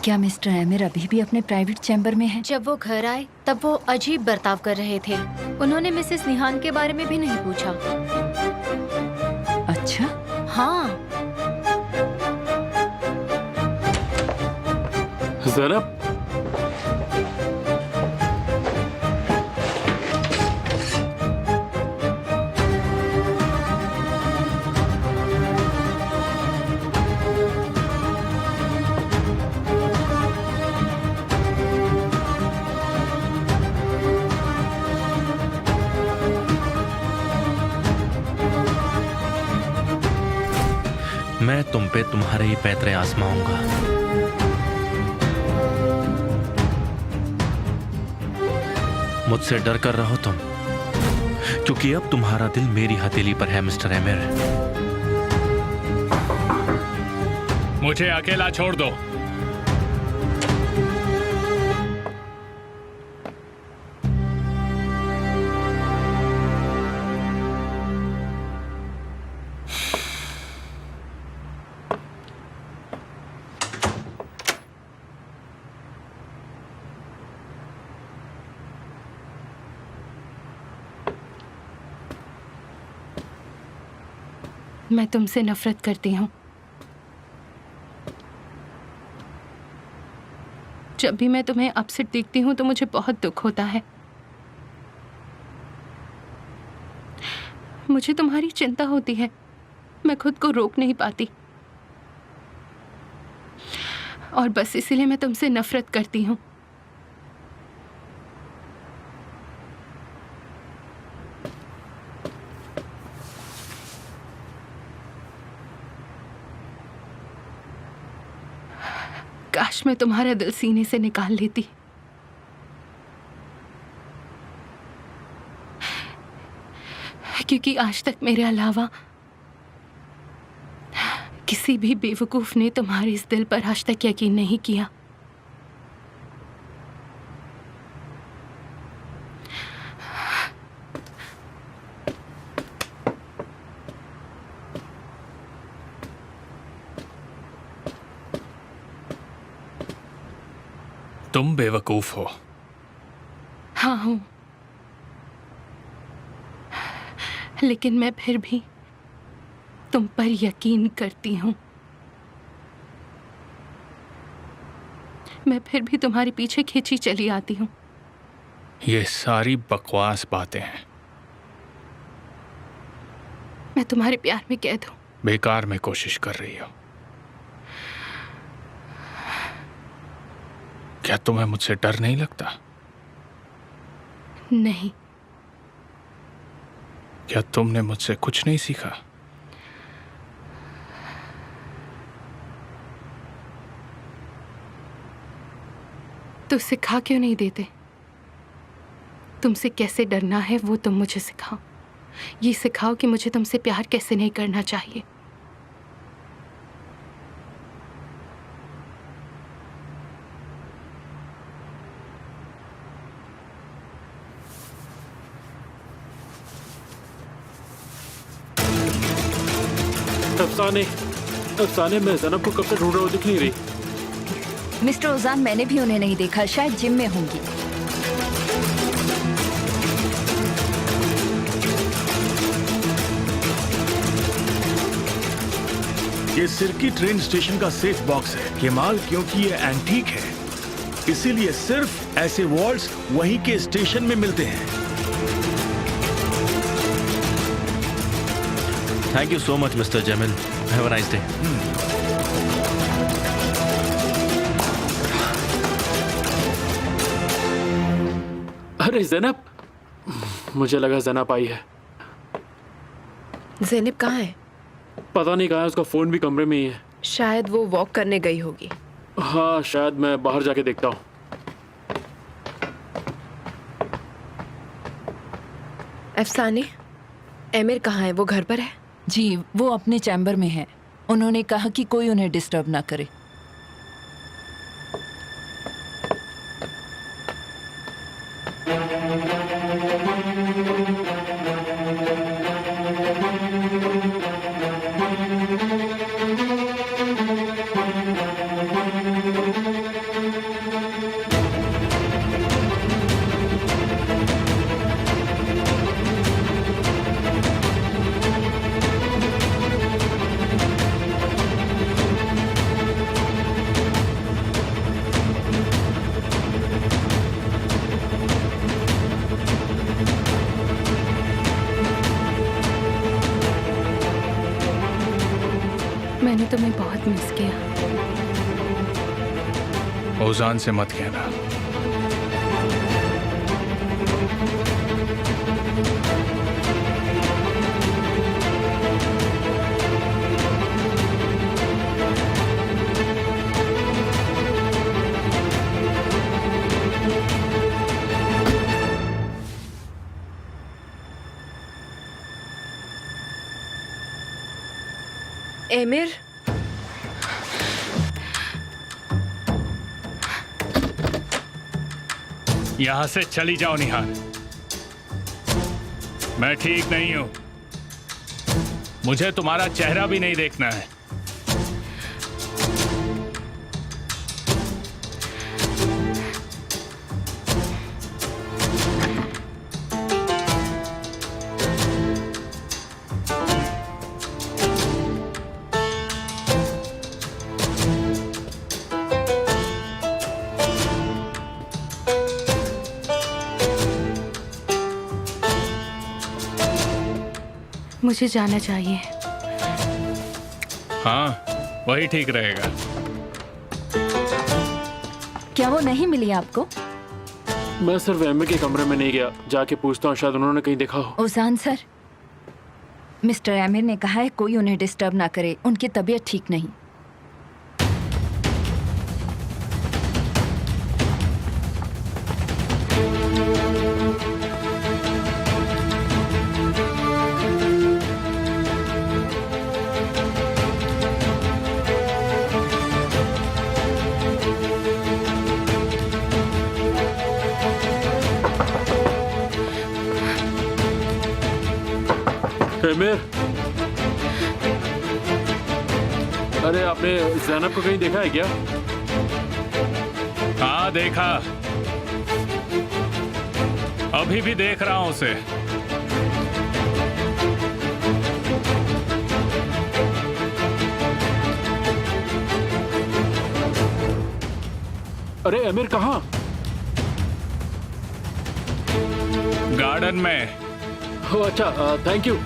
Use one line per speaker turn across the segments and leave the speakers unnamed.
क्या mister emir अभी भी अपने प्राइवेट चैम्बर में है?
जब वो घर आए तब वो अजीब बर्ताव कर रहे थे। उन्होंने मिसेस निहान के बारे में भी नहीं पूछा।
अच्छा,
हाँ,
ज़ैनब,
मैं तुम पे तुम्हारे ही पैतरे आजमाऊंगा। मुझसे डर कर रहो तुम, क्योंकि अब तुम्हारा दिल मेरी हथेली पर है मिस्टर एमिर।
मुझे अकेला छोड़ दो।
मैं तुमसे नफरत करती हूँ। जब भी मैं तुम्हें अपसेट देखती हूँ तो मुझे बहुत दुख होता है। मुझे तुम्हारी चिंता होती है, मैं खुद को रोक नहीं पाती और बस इसीलिए मैं तुमसे नफरत करती हूँ। काश मैं तुम्हारा दिल सीने से निकाल लेती। क्योंकि आज तक मेरे अलावा किसी भी बेवकूफ ने तुम्हारे इस दिल पर आज तक यकीन नहीं किया।
तुम बेवकूफ हो।
हाँ हूँ, लेकिन मैं फिर भी तुम पर यकीन करती हूँ। मैं फिर भी तुम्हारे पीछे खींची चली आती हूँ।
ये सारी बकवास बातें हैं।
मैं तुम्हारे प्यार में कैद हूँ।
बेकार में कोशिश कर रही हो। क्या तुम्हें मुझसे डर नहीं लगता?
नहीं।
क्या तुमने मुझसे कुछ नहीं सीखा?
तो सिखा क्यों नहीं देते? तुमसे कैसे डरना है वो तुम मुझे सिखाओ। ये सिखाओ कि मुझे तुमसे प्यार कैसे नहीं करना चाहिए।
अफसाने मैं ज़ैनब को कब से ढूंढ रहा हूँ, दिख नहीं रही।
मिस्टर ओजान, मैंने भी उन्हें नहीं देखा, शायद जिम में होंगी।
ये सिरकी ट्रेन स्टेशन का सेफ बॉक्स है केमाल, क्योंकि ये एंटीक है, इसीलिए सिर्फ ऐसे वॉल्ट्स वहीं के स्टेशन में मिलते हैं।
Thank you so much mister Jameel. Have a nice day.
अरे ज़ैनब, मुझे लगा ज़ैनब आई है।
ज़ैनब कहाँ है?
पता नहीं कहाँ है, उसका फ़ोन भी कमरे में ही है।
शायद वो वॉक करने गई होगी।
हाँ, शायद मैं बाहर जाके देखता हूँ।
अफसाने, एमिर कहाँ है? वो घर पर है?
जी, वो अपने चैम्बर में है। उन्होंने कहा कि कोई उन्हें डिस्टर्ब ना करे।
मैंने तुम्हें बहुत मिस किया।
ओजान से मत कहना।
एमिर,
यहां से चली जाओ निहार। मैं ठीक नहीं हूं। मुझे तुम्हारा चेहरा भी नहीं देखना है।
मुझे जाना चाहिए।
हाँ, वही ठीक रहेगा।
क्या वो नहीं मिली आपको?
मैं सिर्फ एमिर के कमरे में नहीं गया, जाके पूछता हूँ, शायद उन्होंने कहीं देखा हो।
ओजान सर, मिस्टर एमिर ने कहा है कोई उन्हें डिस्टर्ब ना करे, उनकी तबीयत ठीक नहीं।
एमिर, अरे आपने ज़ैनब को कहीं देखा है क्या?
हाँ, देखा। अभी भी देख रहा हूं उसे।
अरे एमिर कहाँ?
गार्डन में।
ओह अच्छा, थैंक यू।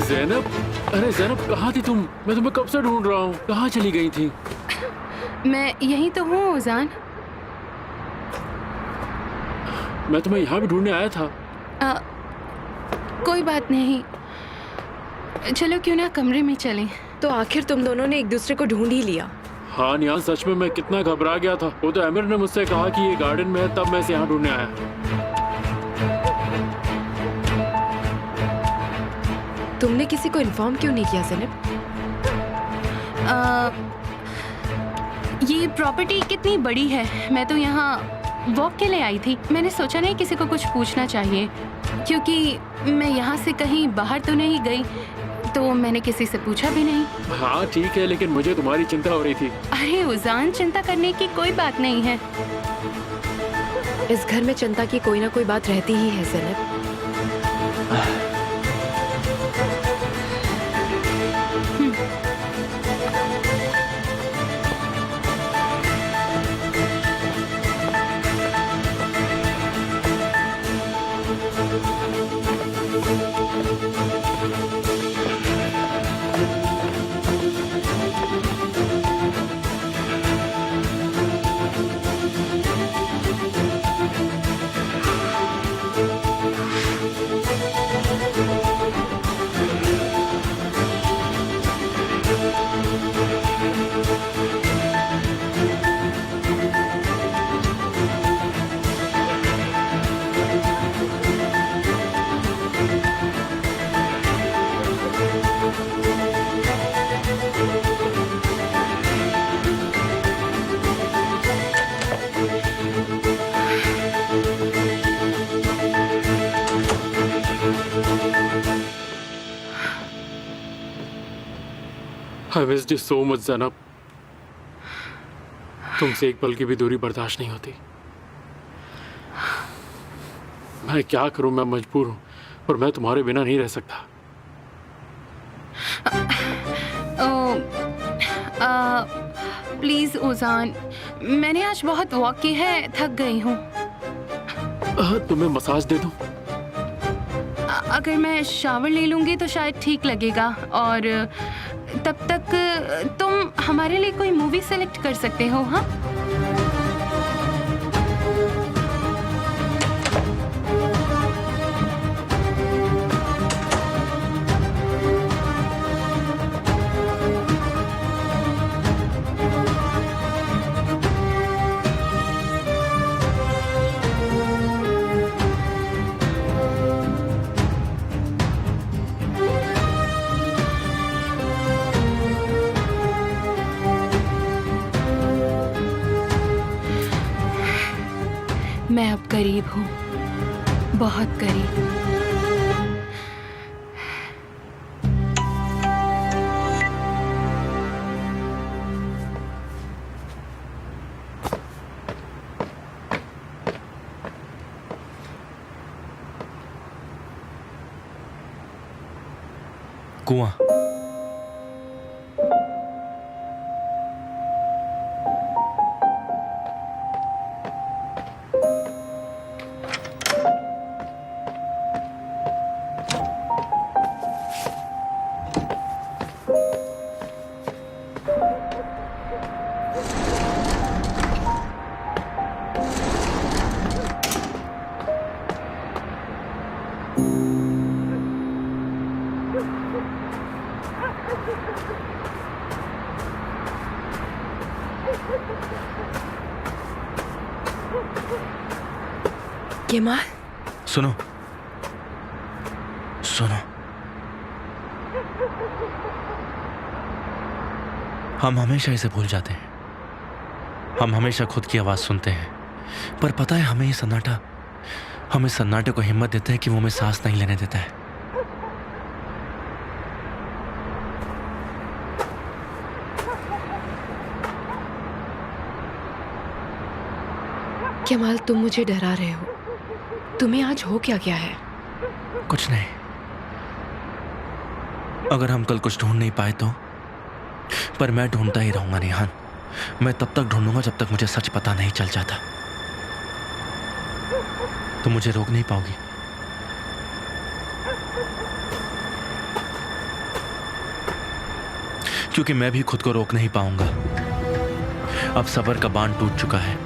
ज़ैनब, अरे ज़ैनब कहाँ थी तुम? मैं तुम्हें कब से ढूंढ रहा हूँ, कहाँ चली गई थी?
मैं यहीं तो हूँ ओजान।
मैं तुम्हें यहाँ भी ढूंढने आया था।
कोई बात नहीं, चलो क्यों ना कमरे में चलें।
तो आखिर तुम दोनों ने एक दूसरे को ढूंढ ही लिया।
हाँ निहाल, सच में मैं कितना घबरा गया था। वो तो एमिर ने मुझसे कहा कि ये गार्डन में है, तब मैं इसे यहाँ ढूंढने आया।
तुमने किसी को इन्फॉर्म क्यों नहीं किया ज़ैनब?
ये प्रॉपर्टी कितनी बड़ी है, मैं तो यहाँ वॉक के लिए आई थी। मैंने सोचा नहीं किसी को कुछ पूछना चाहिए, क्योंकि मैं यहाँ से कहीं बाहर तो नहीं गई, तो मैंने किसी से पूछा भी नहीं।
हाँ ठीक है, लेकिन मुझे तुम्हारी चिंता हो रही थी।
अरे उजान, चिंता करने की कोई बात नहीं है।
इस घर में चिंता की कोई ना कोई बात रहती ही है Zainab.
I missed you so much Zainab. तुमसे एक पल की भी दूरी बर्दाश्त नहीं होती। मैं क्या करूं, मैं मजबूर हूं और मैं तुम्हारे बिना नहीं रह सकता।
प्लीज ओजान, मैंने आज बहुत वॉक की है, थक गई हूँ।
तुम्हें मसाज दे दूं?
अगर मैं शावर ले लूंगी तो शायद ठीक लगेगा, और तब तक तुम हमारे लिए कोई मूवी सेलेक्ट कर सकते हो। हाँ, मैं अब करीब हूँ, बहुत करीब।
कुआं।
केमाल,
सुनो सुनो, हम हमेशा इसे भूल जाते हैं। हम हमेशा खुद की आवाज सुनते हैं, पर पता है हमें ये सन्नाटा, हम इस सन्नाटे को हिम्मत देते हैं कि वो हमें सांस नहीं लेने देता है।
केमाल, तुम मुझे डरा रहे हो। तुम्हें आज हो क्या गया है?
कुछ नहीं। अगर हम कल कुछ ढूंढ नहीं पाए तो, पर मैं ढूंढता ही रहूंगा निहान। मैं तब तक ढूंढूंगा जब तक मुझे सच पता नहीं चल जाता। तुम मुझे रोक नहीं पाओगी। क्योंकि मैं भी खुद को रोक नहीं पाऊंगा। अब सब्र का बांध टूट चुका है।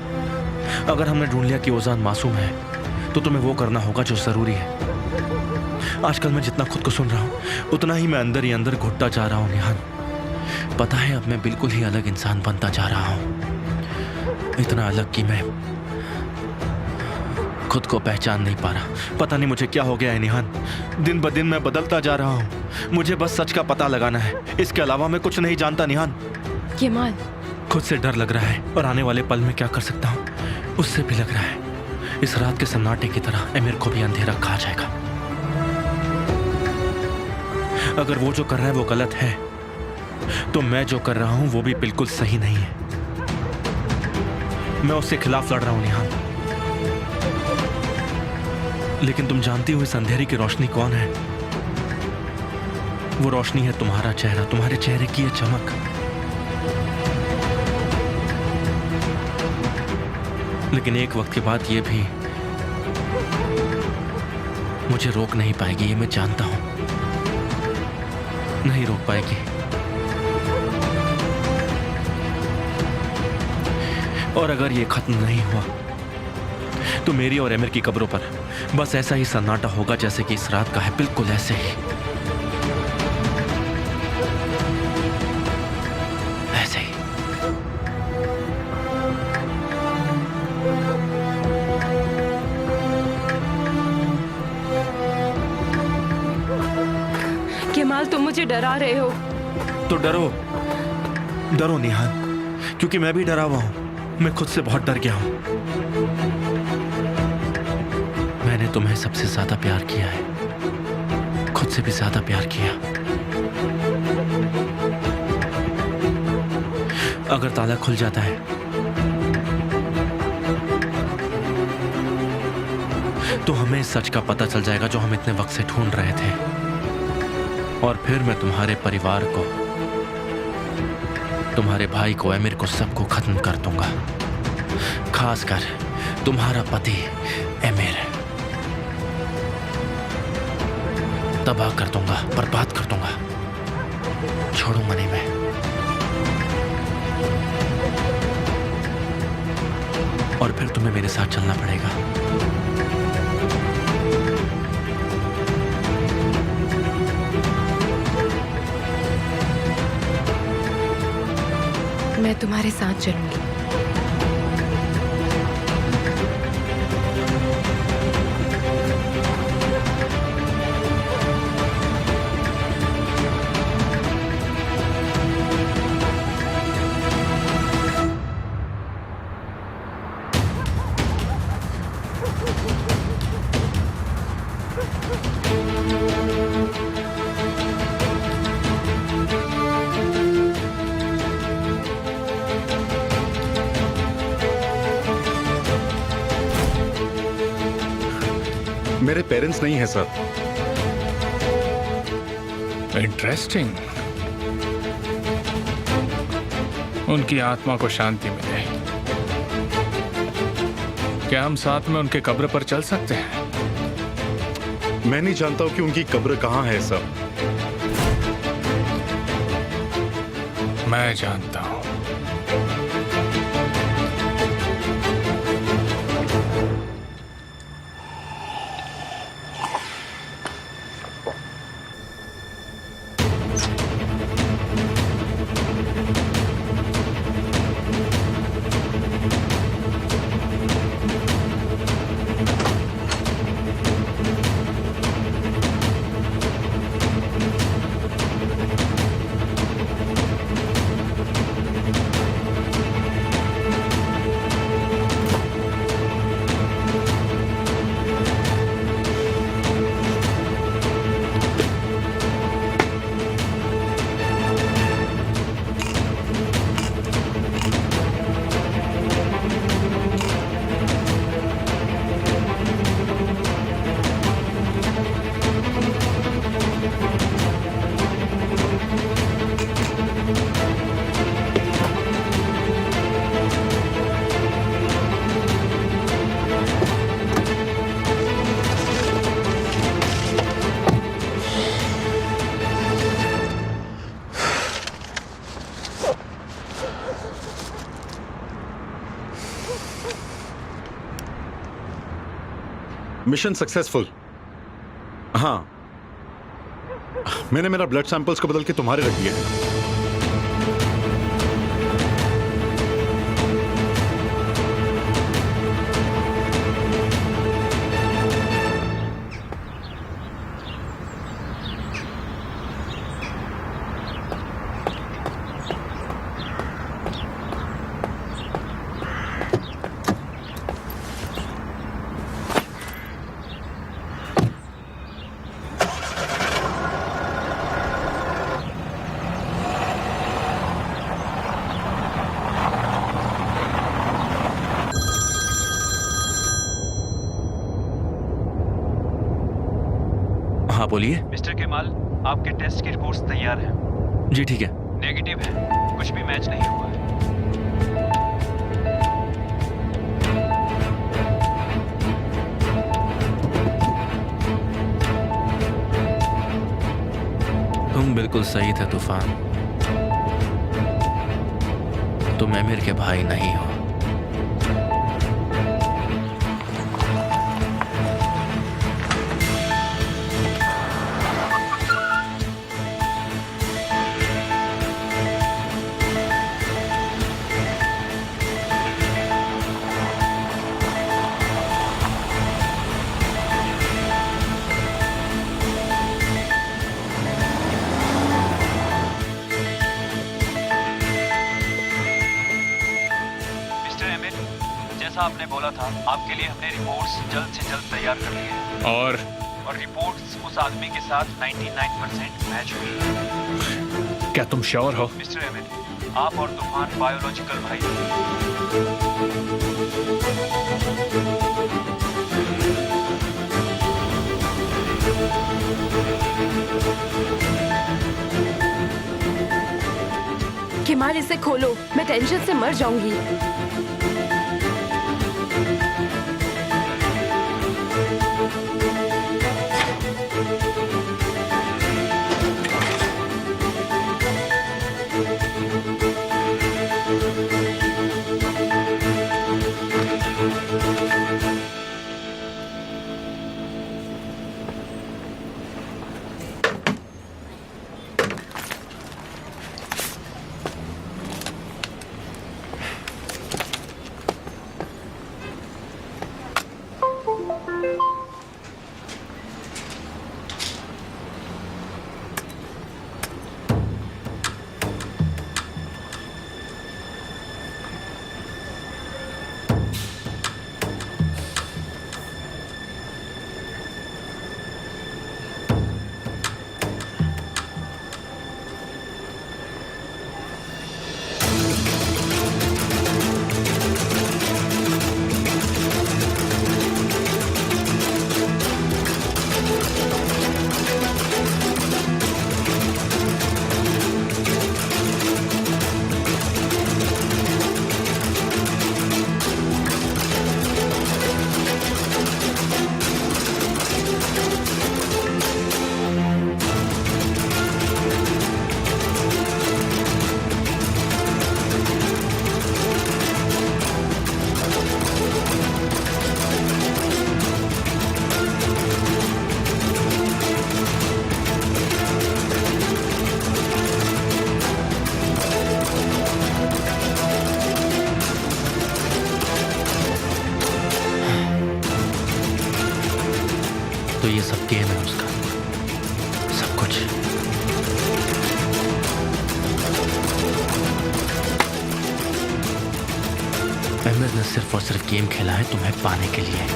अगर हमने ढूंढ लिया कि ओजान मासूम है, तो तुम्हें वो करना होगा जो जरूरी है। आजकल मैं जितना खुद को सुन रहा हूं, उतना ही मैं अंदर ही अंदर घुटता जा रहा हूं निहान। पता है, अब मैं बिल्कुल ही अलग इंसान बनता जा रहा हूं। इतना अलग कि मैं खुद को पहचान नहीं पा रहा। पता नहीं मुझे क्या हो गया है निहान। दिन ब दिन मैं बदलता जा रहा हूं। मुझे बस सच का पता लगाना है, इसके अलावा मैं कुछ नहीं जानता निहान।
केमाल,
खुद से डर लग रहा है, और आने वाले पल में क्या कर सकता हूं उससे भी लग रहा है। इस रात के सन्नाटे की तरह एमिर को भी अंधेरा खा जाएगा। अगर वो जो कर रहा है वो गलत है, तो मैं जो कर रहा हूं वो भी बिल्कुल सही नहीं है। मैं उसके खिलाफ लड़ रहा हूं निहान। लेकिन तुम जानती हो इस अंधेरे की रोशनी कौन है? वो रोशनी है तुम्हारा चेहरा, तुम्हारे चेहरे की ये चमक। लेकिन एक वक्त के बाद ये भी मुझे रोक नहीं पाएगी, ये मैं जानता हूं। नहीं रोक पाएगी। और अगर ये खत्म नहीं हुआ, तो मेरी और एमिर की कब्रों पर बस ऐसा ही सन्नाटा होगा जैसे कि इस रात का है, बिल्कुल ऐसे ही। ऐसे ही।
केमाल, तुम मुझे डरा रहे हो।
तो डरो, डरो निहान, क्योंकि मैं भी डरा हुआ हूं। मैं खुद से बहुत डर गया हूं। मैंने तुम्हें सबसे ज्यादा प्यार किया है, खुद से भी ज्यादा प्यार किया। अगर ताला खुल जाता है तो हमें इस सच का पता चल जाएगा जो हम इतने वक्त से ढूंढ रहे थे, और फिर मैं तुम्हारे परिवार को, तुम्हारे भाई को, एमिर को, सबको खत्म कर दूंगा, खासकर तुम्हारा पति एमिर। तबाह कर दूंगा, बर्बाद कर दूंगा, छोड़ूंगा नहीं मैं। और फिर तुम्हें मेरे साथ चलना पड़ेगा।
मैं तुम्हारे साथ चलूंगी।
मेरे पेरेंट्स नहीं है सर।
इंटरेस्टिंग। उनकी आत्मा को शांति मिले। क्या हम साथ में उनके कब्र पर चल सकते हैं?
मैं नहीं जानता हूं कि उनकी कब्र कहां है सर।
मैं जानता हूं।
Mission successful. हाँ, मैंने मेरा ब्लड सैंपल्स को बदल के तुम्हारे रख दिया है।
हाँ बोलिए।
मिस्टर केमाल, आपके टेस्ट की रिपोर्ट्स तैयार हैं।
जी ठीक है।
नेगेटिव है, कुछ भी मैच नहीं हुआ है।
तुम बिल्कुल सही थे तूफान, तुम एमिर के भाई नहीं हो।
जैसा आपने बोला था, आपके लिए हमने रिपोर्ट्स जल्द से जल्द तैयार कर ली है।
और
रिपोर्ट्स उस आदमी के साथ 99% मैच हुई है।
क्या तुम श्योर हो?
मिस्टर एमिर, आप और तूफान बायोलॉजिकल भाई हैं।
केमाल, इसे खोलो, मैं टेंशन से मर जाऊंगी।
तो ये सब गेम है उसका, सब कुछ। एमिर ने सिर्फ और सिर्फ गेम खेला है तुम्हें पाने के लिए।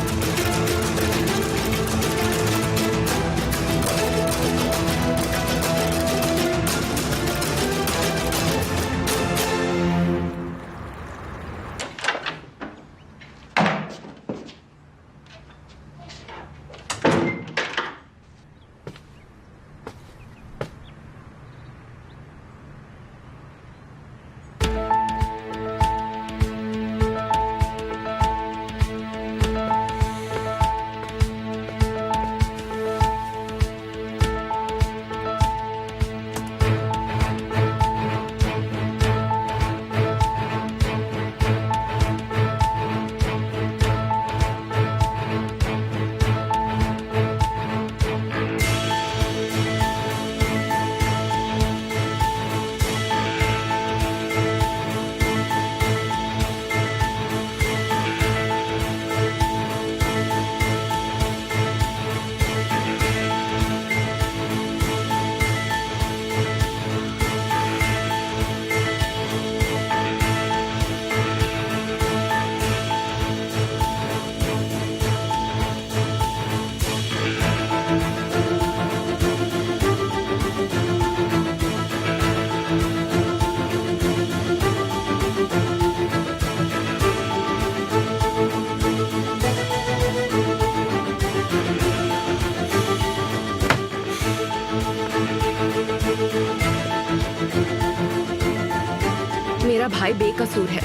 मेरा भाई बेकसूर है।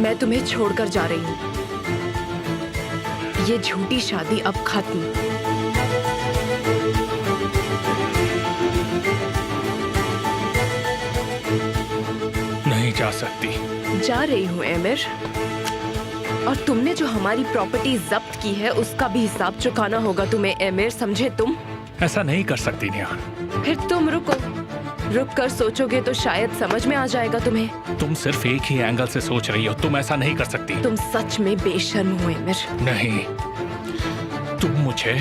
मैं तुम्हें छोड़कर जा रही हूँ। ये झूठी शादी अब खत्म।
नहीं जा सकती।
जा रही हूँ एमिर, और तुमने जो हमारी प्रॉपर्टी जब्त की है उसका भी हिसाब चुकाना होगा तुम्हें एमिर, समझे तुम?
ऐसा नहीं कर सकती निहान।
फिर तुम रुक कर सोचोगे तो शायद समझ में आ जाएगा तुम्हें।
तुम सिर्फ एक ही एंगल से सोच रही हो, तुम ऐसा नहीं कर सकती।
तुम सच में बेशर्म हो एमिर।
नहीं, तुम मुझे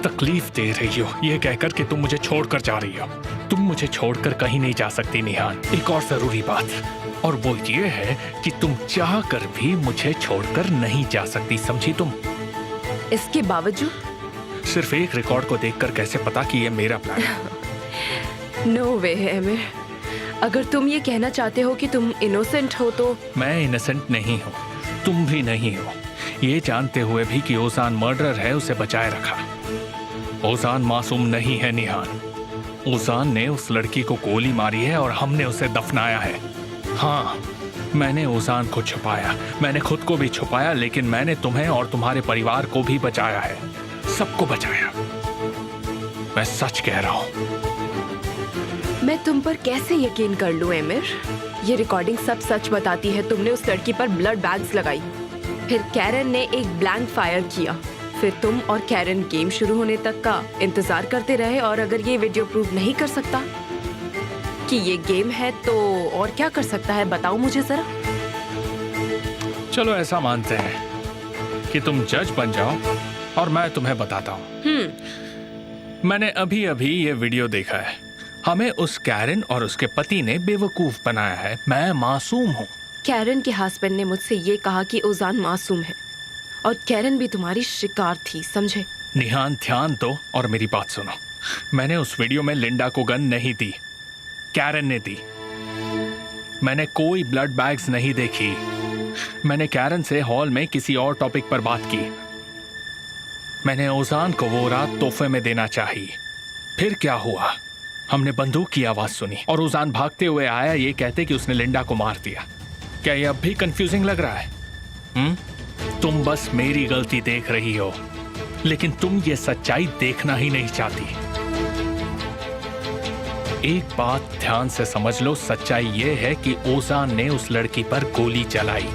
तकलीफ दे रही हो ये कहकर कि तुम मुझे छोड़कर जा रही हो। तुम मुझे छोड़कर कहीं नहीं जा सकती निहान। एक और जरूरी बात, और वो ये है कि तुम चाह कर भी मुझे छोड़कर नहीं जा सकती, समझी तुम?
इसके बावजूद?
सिर्फ एक रिकॉर्ड को देखकर कैसे पता कि ये मेरा प्लान है?
नो वे एमिर, अगर तुम ये कहना चाहते हो कि तुम इनोसेंट हो तो
मैं इनोसेंट नहीं हूँ, तुम भी नहीं हो। ये जानते हुए भी कि ओजान मर्डरर है, उसे बचाए रखा। ओजान मासूम नहीं है निहान। ओजान ने उस लड़की को गोली मारी है और हमने उसे दफनाया है। हाँ, मैंने ओजान को छुपाया, मैंने खुद को भी छुपाया, लेकिन मैंने तुम्हें और तुम्हारे परिवार को भी बचाया है, सबको बचाया। मैं सच कह रहा हूँ।
मैं तुम पर कैसे यकीन कर लूं एमिर? ये रिकॉर्डिंग सब सच बताती है। तुमने उस लड़की पर ब्लड बैग्स लगाई, फिर कैरन ने एक ब्लैंक फायर किया, फिर तुम और कैरन गेम शुरू होने तक का इंतजार करते रहे। और अगर ये वीडियो प्रूव नहीं कर सकता कि ये गेम है तो और क्या कर सकता है, बताओ मुझे जरा।
चलो ऐसा मानते हैं कि तुम जज बन जाओ और मैं तुम्हें बताता हूँ। मैंने अभी अभी ये वीडियो देखा है। हमें उस कैरन और उसके पति ने बेवकूफ बनाया है। मैं मासूम हूँ।
कैरन के हस्बैंड ने मुझसे ये कहा कि ओजान मासूम है और कैरन भी तुम्हारी शिकार थी, समझे?
निहान ध्यान दो और मेरी बात सुनो। मैंने उस वीडियो में लिंडा को गन नहीं दी, कैरन ने दी। मैंने कोई ब्लड बैग्स नहीं देखी। मैंने कैरन से हॉल में किसी और टॉपिक पर बात की। मैंने ओजान को वो रात तोहफे में देना चाहिए। फिर क्या हुआ? हमने बंदूक की आवाज सुनी और ओजान भागते हुए आया, ये कहते कि उसने लिंडा को मार दिया। क्या ये अब भी कंफ्यूजिंग लग रहा है? तुम बस मेरी गलती देख रही हो, लेकिन तुम ये सच्चाई देखना ही नहीं चाहती। एक बात ध्यान से समझ लो, सच्चाई ये है कि ओजान ने उस लड़की पर गोली चलाई।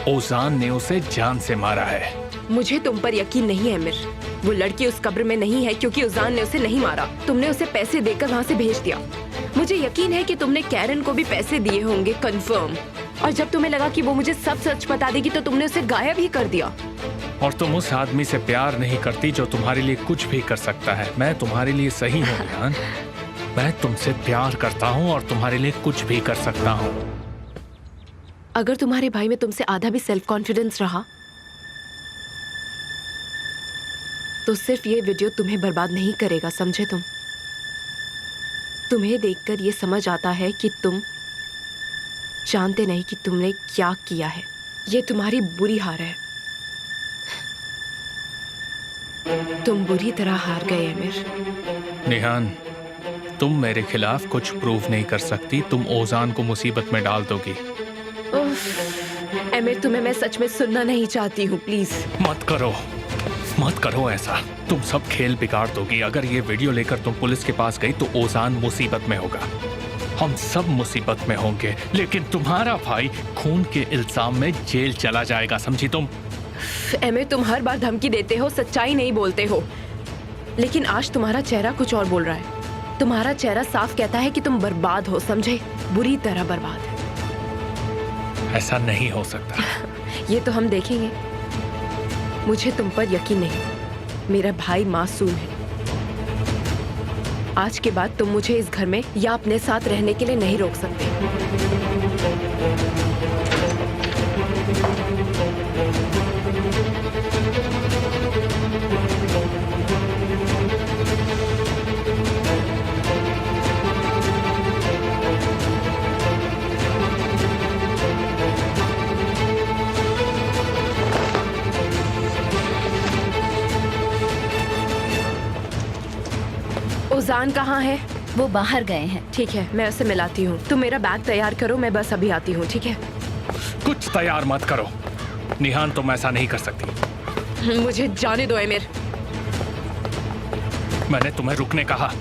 ओजान ने उसे जान से मारा है।
मुझे तुम पर यकीन नहीं है एमिर। वो लड़की उस कब्र में नहीं है क्योंकि ओजान ने उसे नहीं मारा। तुमने उसे पैसे देकर वहाँ से भेज दिया। मुझे यकीन है कि तुमने कैरन को भी पैसे दिए होंगे, कंफर्म। और जब तुम्हें लगा कि वो मुझे सब सच बता देगी तो तुमने उसे गायब ही कर दिया।
और तुम उस आदमी से प्यार नहीं करती जो तुम्हारे लिए कुछ भी कर सकता है। मैं तुम्हारे लिए सही हूँ निहान। मैं तुमसे प्यार करता हूँ और तुम्हारे लिए कुछ भी कर सकता हूँ।
अगर तुम्हारे भाई में तुमसे आधा भी सेल्फ कॉन्फिडेंस रहा तो सिर्फ ये वीडियो तुम्हें बर्बाद नहीं करेगा, समझे? तुम्हें देखकर ये समझ आता है कि तुम जानते नहीं कि तुमने क्या किया है। ये तुम्हारी बुरी हार है। तुम बुरी तरह हार गए एमिर।
निहान, तुम मेरे खिलाफ कुछ प्रूव नहीं कर सकती। तुम ओजान को मुसीबत में डाल दोगी।
एमिर, तुम्हें मैं सच में सुनना नहीं चाहती हूँ, प्लीज।
मत करो ऐसा। तुम सब खेल बिगाड़ दोगी। अगर ये वीडियो लेकर तुम पुलिस के पास गई तो ओजान मुसीबत में होगा, हम सब मुसीबत में होंगे, लेकिन तुम्हारा भाई खून के इल्जाम में जेल चला जाएगा, समझी तुम?
एमिर, तुम हर बार धमकी देते हो, सच्चाई नहीं बोलते हो। लेकिन आज तुम्हारा चेहरा कुछ और बोल रहा है। तुम्हारा चेहरा साफ कहता है कि तुम बर्बाद हो, समझे? बुरी तरह बर्बाद।
ऐसा नहीं हो सकता।
ये तो हम देखेंगे। मुझे तुम पर यकीन नहीं। मेरा भाई मासूम है। आज के बाद तुम मुझे इस घर में या अपने साथ रहने के लिए नहीं रोक सकते। ओजान कहाँ है?
वो बाहर गए हैं।
ठीक है, मैं उसे मिलाती हूँ। तुम मेरा बैग तैयार करो, मैं बस अभी आती हूँ, ठीक है?
कुछ तैयार मत करो निहान, तुम ऐसा नहीं कर सकती।
मुझे जाने दो एमिर।
मैंने तुम्हें रुकने कहा।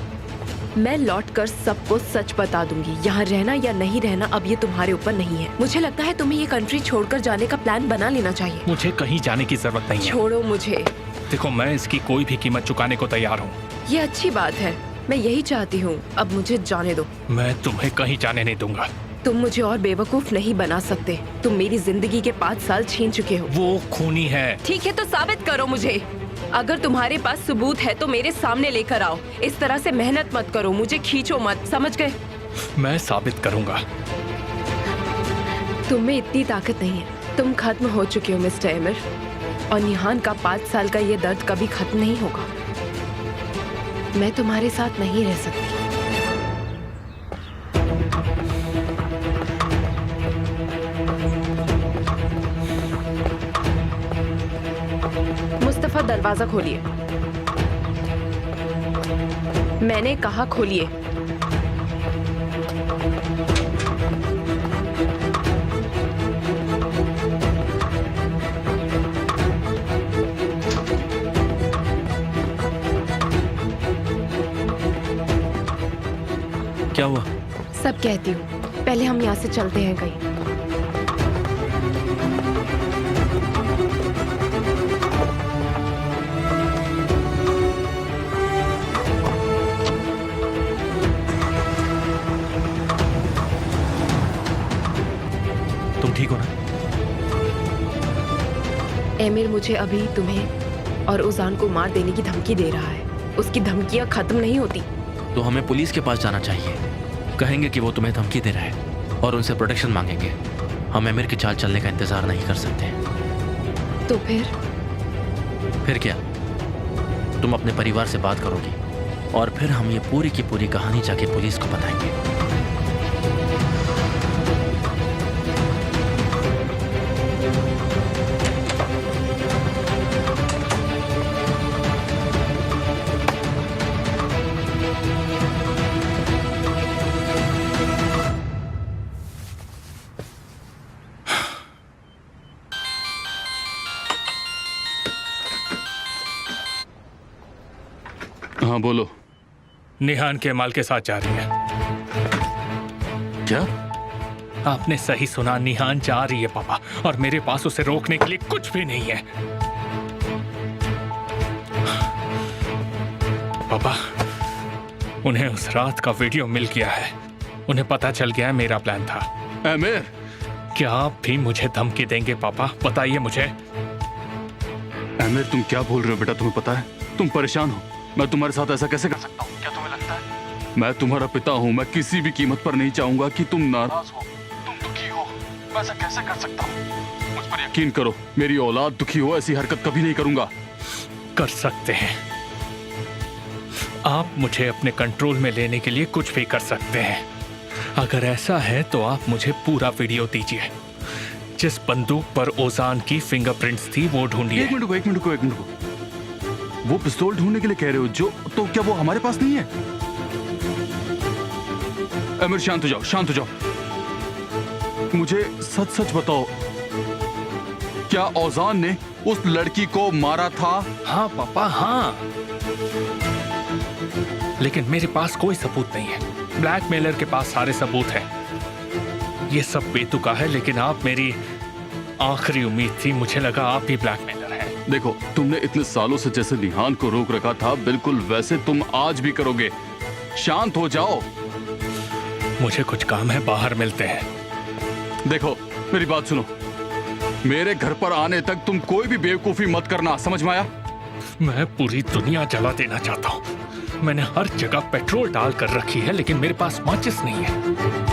मैं लौटकर सबको सच बता दूंगी। यहाँ रहना या नहीं रहना अब ये तुम्हारे ऊपर नहीं है। मुझे लगता है तुम्हें ये कंट्री छोड़कर जाने का प्लान बना लेना चाहिए।
मुझे कहीं जाने की जरूरत नहीं है।
छोड़ो मुझे।
देखो, मैं इसकी कोई भी कीमत चुकाने को तैयार हूँ।
ये अच्छी बात है, मैं यही चाहती हूँ। अब मुझे जाने दो।
मैं तुम्हें कहीं जाने नहीं दूंगा।
तुम मुझे और बेवकूफ नहीं बना सकते। तुम मेरी जिंदगी के 5 साल छीन चुके हो।
वो खूनी है।
ठीक है, तो साबित करो मुझे। अगर तुम्हारे पास सबूत है तो मेरे सामने लेकर आओ। इस तरह से मेहनत मत करो, मुझे खींचो मत, समझ गए?
मैं साबित करूंगा।
तुम में इतनी ताकत नहीं है। तुम खत्म हो चुके हो मिस्टर एमिर, और निहान का 5 साल का ये दर्द कभी खत्म नहीं होगा। मैं तुम्हारे साथ नहीं रह सकती। दरवाजा खोलिए। मैंने कहा खोलिए।
क्या हुआ?
सब कहती हूँ, पहले हम यहाँ से चलते हैं कहीं।
तुम ठीक हो ना?
एमिर मुझे अभी तुम्हें और उजान को मार देने की धमकी दे रहा है। उसकी धमकियां खत्म नहीं होती।
तो हमें पुलिस के पास जाना चाहिए। कहेंगे कि वो तुम्हें धमकी दे रहा है और उनसे प्रोटेक्शन मांगेंगे। हम एमिर की चाल चलने का इंतजार नहीं कर सकते।
तो फिर
क्या? तुम अपने परिवार से बात करोगी और फिर हम ये पूरी की पूरी कहानी जाके पुलिस को बताएंगे।
हाँ बोलो।
निहान केमाल के साथ जा रही है।
क्या?
आपने सही सुना, निहान जा रही है पापा, और मेरे पास उसे रोकने के लिए कुछ भी नहीं है। पापा, उन्हें उस रात का वीडियो मिल गया है। उन्हें पता चल गया है मेरा प्लान था।
आमिर,
क्या आप भी मुझे धमकी देंगे पापा? बताइए मुझे।
आमिर तुम क्या बोल रहे हो बेटा? तुम्हें पता है तुम परेशान हो। मैं तुम्हारे साथ ऐसा कैसे कर सकता हूँ? क्या तुम्हें लगता है मैं तुम्हारा पिता हूँ? मैं किसी भी कीमत पर नहीं चाहूंगा कि तुम नाराज हो, तुम दुखी हो। मैं ऐसा कैसे कर सकता हूँ? मुझ पर यकीन करो, मेरी औलाद दुखी हो ऐसी हरकत कभी नहीं करूंगा।
कर सकते हैं। आप मुझे अपने कंट्रोल में लेने के लिए कुछ भी कर सकते हैं। अगर ऐसा है तो आप मुझे पूरा वीडियो दीजिए। जिस बंदूक पर ओजान की फिंगरप्रिंट्स थी वो ढूंढिए।
एक मिनट को। वो पिस्तौल ढूंढने के लिए कह रहे हो जो, तो क्या वो हमारे पास नहीं है? आमिर शांत हो जाओ। मुझे सच बताओ, क्या औजान ने उस लड़की को मारा था?
हाँ पापा, हाँ। लेकिन मेरे पास कोई सबूत नहीं है। ब्लैकमेलर के पास सारे सबूत हैं। ये सब बेतुका है, लेकिन आप मेरी आखिरी उम्मीद थी। मुझे लगा आप ही ब्लैकमेलर हैं।
देखो, तुमने इतने सालों से जैसे निहान को रोक रखा था, बिल्कुल वैसे तुम आज भी करोगे। शांत हो जाओ।
मुझे कुछ काम है, बाहर मिलते हैं।
देखो मेरी बात सुनो, मेरे घर पर आने तक तुम कोई भी बेवकूफी मत करना, समझ में आया?
मैं पूरी दुनिया जला देना चाहता हूँ। मैंने हर जगह पेट्रोल डाल कर रखी है, लेकिन मेरे पास माचिस नहीं है।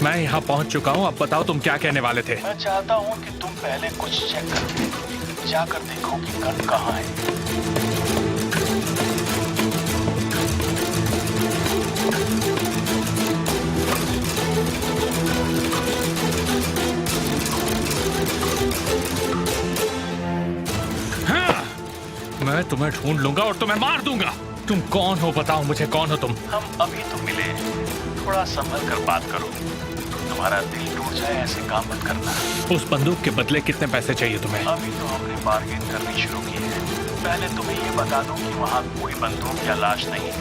मैं यहाँ पहुँच चुका हूँ। अब बताओ तुम क्या कहने वाले थे?
मैं चाहता हूँ कि तुम पहले कुछ चेक करके जाकर देखो कि गन कहाँ है।
मैं तुम्हें ढूंढ लूंगा और तुम्हें मार दूंगा। तुम कौन हो बताओ मुझे, कौन हो तुम?
हम अभी तो मिले, थोड़ा संभल कर बात करो। तुम्हारा दिल टूट जाए ऐसे काम मत करना।
उस बंदूक के बदले कितने पैसे चाहिए तुम्हें?
अभी तो हमने बार्गेन करनी शुरू की है। पहले तुम्हें ये बता दूं कि वहाँ कोई बंदूक या लाश नहीं है।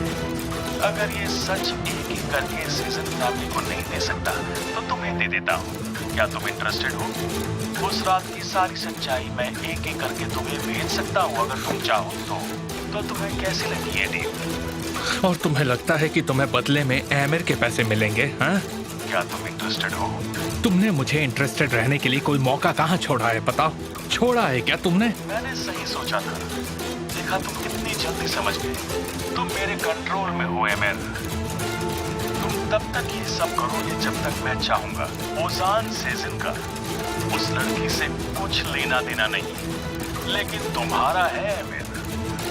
अगर ये सच एक एक करके सीजन फैमिली को नहीं दे सकता तो तुम्हें दे देता हूँ। क्या तुम इंटरेस्टेड हो? उस रात की सारी सच्चाई मैं एक एक करके तुम्हें भेज सकता हूँ अगर तुम चाहो तो तुम्हें कैसी लगी ये डील?
और तुम्हें लगता है कि तुम्हें बदले में एमिर के पैसे मिलेंगे? हाँ,
क्या तुम इंटरेस्टेड हो?
तुमने मुझे इंटरेस्टेड रहने के लिए कोई मौका कहाँ छोड़ा है? बताओ, छोड़ा है क्या तुमने?
मैंने सही सोचा था। देखा तुम कितनी जल्दी समझ गए। तुम मेरे कंट्रोल में हो एमिर। तुम तब तक ये सब करोगे जब तक मैं चाहूंगा। ओजान सेजन का उस लड़की से कुछ लेना देना नहीं, लेकिन तुम्हारा है एमिर।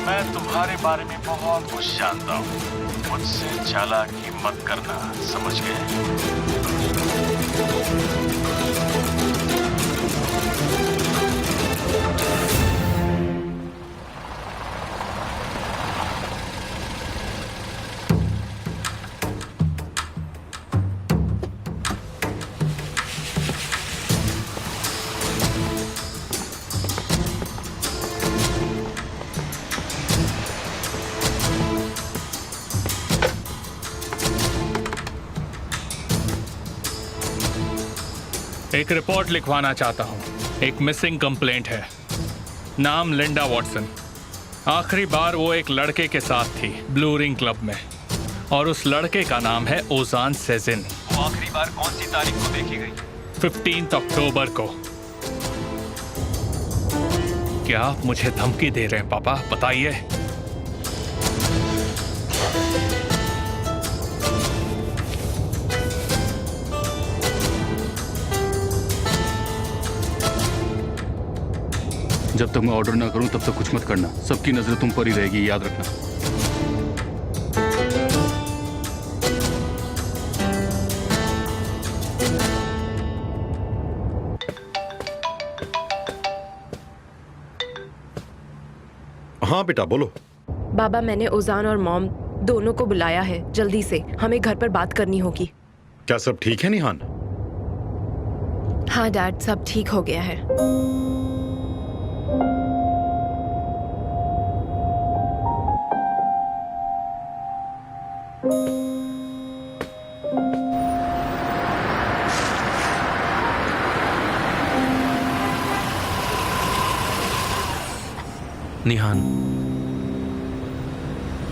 मैं तुम्हारे बारे में बहुत कुछ जानता हूँ। मुझसे चालाकी मत करना, समझ गए?
एक रिपोर्ट लिखवाना चाहता हूँ। एक मिसिंग कंप्लेंट है। नाम लिंडा वॉटसन। आखिरी बार वो एक लड़के के साथ थी ब्लू रिंग क्लब में, और उस लड़के का नाम है ओजान सेजिन।
वो आखिरी बार कौन सी तारीख को देखी गई?
15 अक्टूबर को। क्या आप मुझे धमकी दे रहे हैं पापा? बताइए।
जब तक मैं ऑर्डर ना करूं तब तक कुछ मत करना। सबकी नजर तुम पर ही रहेगी, याद रखना।
हाँ बेटा बोलो।
बाबा, मैंने ओजान और मॉम दोनों को बुलाया है। जल्दी से हमें घर पर बात करनी होगी।
क्या सब ठीक है निहान?
हाँ डैड, सब ठीक हो गया है।
निहान,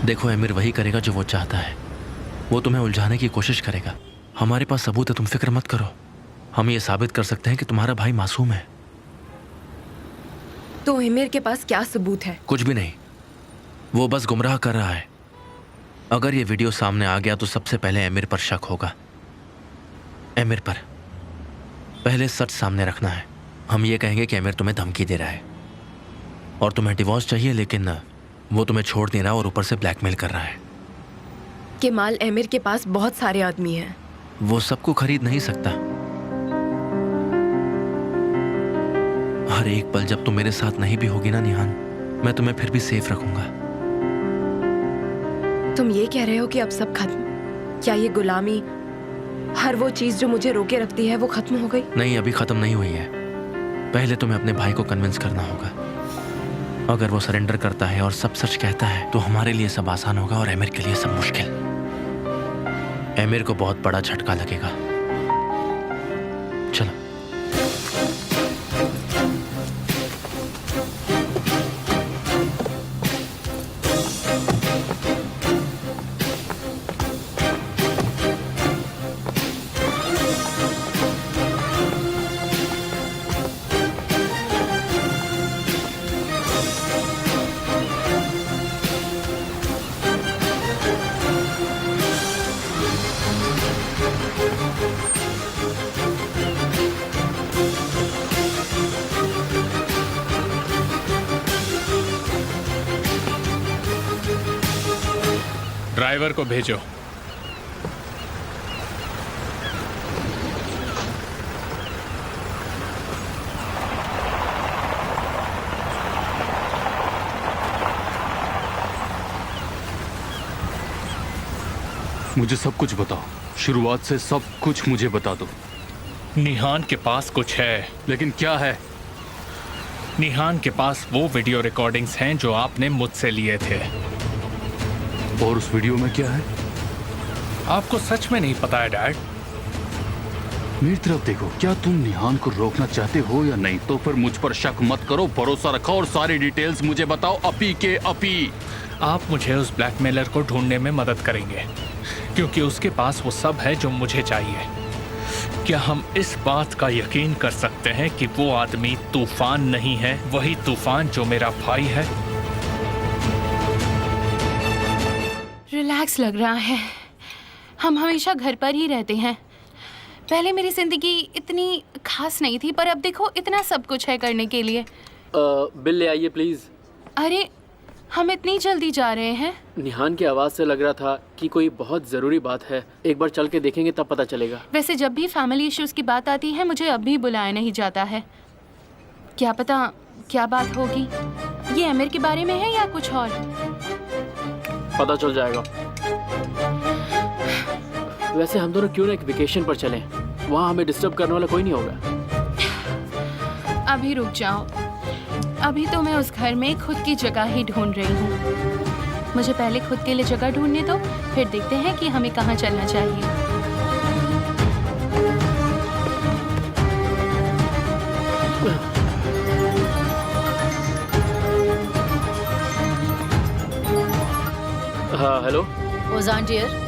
देखो एमिर वही करेगा जो वो चाहता है। वो तुम्हें उलझाने की कोशिश करेगा। हमारे पास सबूत है, तुम फिक्र मत करो। हम ये साबित कर सकते हैं कि तुम्हारा भाई मासूम है।
तो एमिर के पास क्या सबूत है?
कुछ भी नहीं, वो बस गुमराह कर रहा है। अगर ये वीडियो सामने आ गया तो सबसे पहले एमिर पर शक होगा। एमिर पर पहले सच सामने रखना है। हम ये कहेंगे कि एमिर तुम्हें धमकी दे रहा है और तुम्हें डिवोर्स चाहिए, लेकिन वो तुम्हें छोड़ नहीं रहा और ऊपर से ब्लैकमेल कर रहा है।
केमाल, एमिर के पास बहुत सारे आदमी हैं।
वो सबको खरीद नहीं सकता। हर एक पल जब तुम मेरे साथ नहीं भी होगी ना निहान, मैं तुम्हें फिर भी सेफ रखूंगा।
तुम ये कह रहे हो कि अब सब खत्म? क्या ये गुलामी, हर वो चीज जो मुझे रोके रखती है, वो खत्म हो गई?
नहीं, अभी खत्म नहीं हुई है। पहले तुम्हें अपने भाई को कन्विंस करना होगा। अगर वो सरेंडर करता है और सब सच कहता है तो हमारे लिए सब आसान होगा और एमिर के लिए सब मुश्किल। एमिर को बहुत बड़ा झटका लगेगा। चलो।
ड्राइवर को भेजो।
मुझे सब कुछ बताओ, शुरुआत से सब कुछ मुझे बता दो।
निहान के पास कुछ है।
लेकिन क्या है?
निहान के पास वो वीडियो रिकॉर्डिंग्स हैं जो आपने मुझसे लिए थे।
और उस वीडियो में क्या है?
आपको सच में नहीं पता है डैड?
मेरी तरफ देखो, क्या तुम निहान को रोकना चाहते हो या नहीं? तो फिर मुझ पर शक मत करो, भरोसा रखो और सारी डिटेल्स मुझे बताओ अभी के अभी।
आप मुझे उस ब्लैकमेलर को ढूंढने में मदद करेंगे क्योंकि उसके पास वो सब है जो मुझे चाहिए। क्या हम इस बात का यकीन कर सकते हैं कि वो आदमी तूफान नहीं है, वही तूफान जो मेरा भाई है?
रिलैक्स लग रहा है। हम हमेशा घर पर ही रहते हैं। पहले मेरी जिंदगी इतनी खास नहीं थी, पर अब देखो इतना सब कुछ है करने के लिए।
बिल ले आइए प्लीज।
अरे हम इतनी जल्दी जा रहे हैं?
निहान की आवाज़ से लग रहा था कि कोई बहुत ज़रूरी बात है। एक बार चल के देखेंगे तब पता चलेगा।
वैसे जब भी फैमिली इश्यूज की बात आती है मुझे अब भी बुलाया नहीं जाता है। क्या पता क्या बात होगी। ये आमिर के बारे में है या कुछ और?
पता चल जाएगा। वैसे हम दोनों क्यों ना एक वेकेशन पर चलें? वहाँ हमें डिस्टर्ब करने वाला कोई नहीं होगा।
अभी रुक जाओ, अभी तो मैं उस घर में खुद की जगह ही ढूंढ रही हूँ। मुझे पहले खुद के लिए जगह ढूंढने दो, फिर देखते हैं कि हमें कहाँ चलना चाहिए।
हाँ हेलो।
ओजान डियर,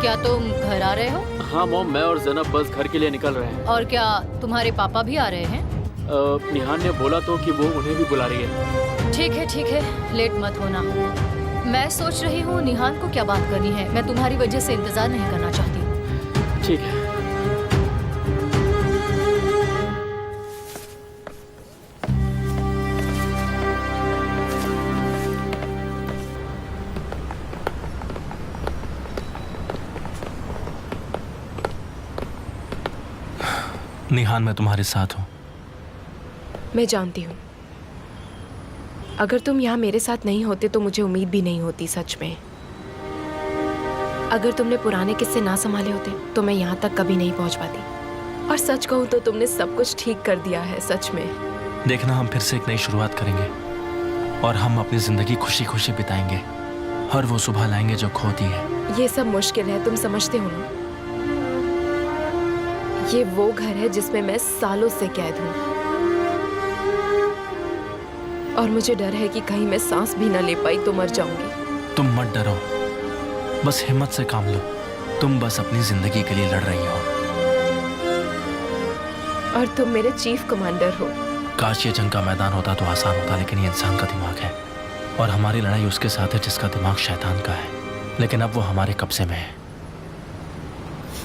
क्या तुम घर आ रहे हो?
हाँ मॉम, मैं और ज़ैनब बस घर के लिए निकल रहे हैं।
और क्या तुम्हारे पापा भी आ रहे हैं?
निहान ने बोला तो कि वो उन्हें भी बुला रही है।
ठीक है, लेट मत होना। मैं सोच रही हूँ निहान को क्या बात करनी है। मैं तुम्हारी वजह से इंतजार नहीं करना चाहती।
ठीक है।
निहान, मैं तुम्हारे साथ हूँ।
मैं जानती हूँ। अगर तुम यहाँ मेरे साथ नहीं होते तो मुझे उम्मीद भी नहीं होती। सच में, अगर तुमने पुराने किस्से ना संभाले होते तो मैं यहाँ तक कभी नहीं पहुँच पाती। और सच कहूँ तो तुमने सब कुछ ठीक कर दिया है, सच में।
देखना, हम फिर से एक नई शुरुआत करेंगे और हम अपनी जिंदगी खुशी खुशी बिताएंगे। हर वो सुबह लाएंगे जो खोती है।
ये सब मुश्किल है, तुम समझते हो ना। ये वो घर है जिसमें मैं सालों से कैद हूँ और मुझे डर है कि कहीं मैं सांस भी ना ले पाई तो मर जाऊंगी।
तुम मत डरो, बस हिम्मत से काम लो। तुम बस अपनी जिंदगी के लिए लड़ रही हो
और तुम मेरे चीफ कमांडर हो।
काश ये जंग का मैदान होता तो आसान होता, लेकिन ये इंसान का दिमाग है और हमारी लड़ाई उसके साथ है जिसका दिमाग शैतान का है। लेकिन अब वो हमारे कब्जे में है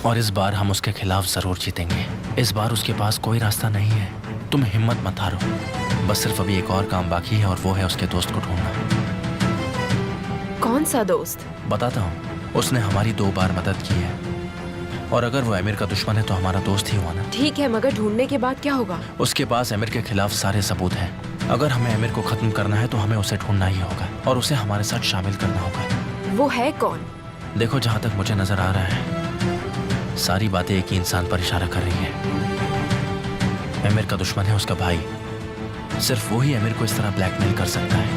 और इस बार हम उसके खिलाफ जरूर जीतेंगे। इस बार उसके पास कोई रास्ता नहीं है। तुम हिम्मत मत हारो। बस सिर्फ अभी एक और काम बाकी है और वो है उसके दोस्त को ढूंढना।
कौन सा दोस्त?
बताता हूँ। उसने हमारी 2 बार मदद की है और अगर वो आमिर का दुश्मन है तो हमारा दोस्त ही हुआ ना।
ठीक है, मगर ढूंढने के बाद क्या होगा?
उसके पास आमिर के खिलाफ सारे सबूत हैं। अगर हमें आमिर को खत्म करना है तो हमें उसे ढूंढना ही होगा और उसे हमारे साथ शामिल करना होगा।
वो है कौन?
देखो, जहाँ तक मुझे नजर आ रहा है सारी बातें एक ही इंसान पर इशारा कर रही हैं। आमिर का दुश्मन है उसका भाई। सिर्फ वो ही आमिर को इस तरह ब्लैकमेल कर सकता है।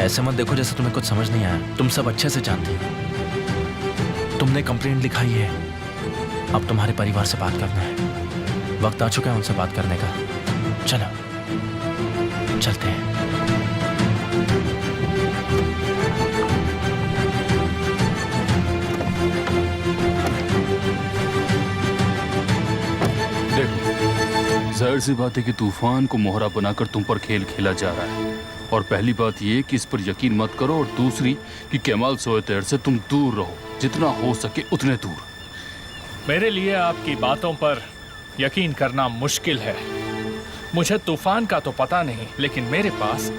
ऐसे मत देखो जैसे तुम्हें कुछ समझ नहीं आया। तुम सब अच्छे से जानती हो। तुमने कंप्लेंट लिखाई है। अब तुम्हारे परिवार से बात करना है। वक्त आ चुका है उनसे बात करने का। चलो चलते हैं।
देखो, जाहिर सी बात है कि तूफान को मोहरा बनाकर तुम पर खेल खेला जा रहा है। और पहली बात ये कि इस पर यकीन मत करो और दूसरी कि केमाल सोएतेर से तुम दूर रहो, जितना हो सके उतने दूर।
मेरे लिए आपकी बातों पर यकीन करना मुश्किल है। मुझे तूफान का तो पता नहीं, लेकिन मेरे पास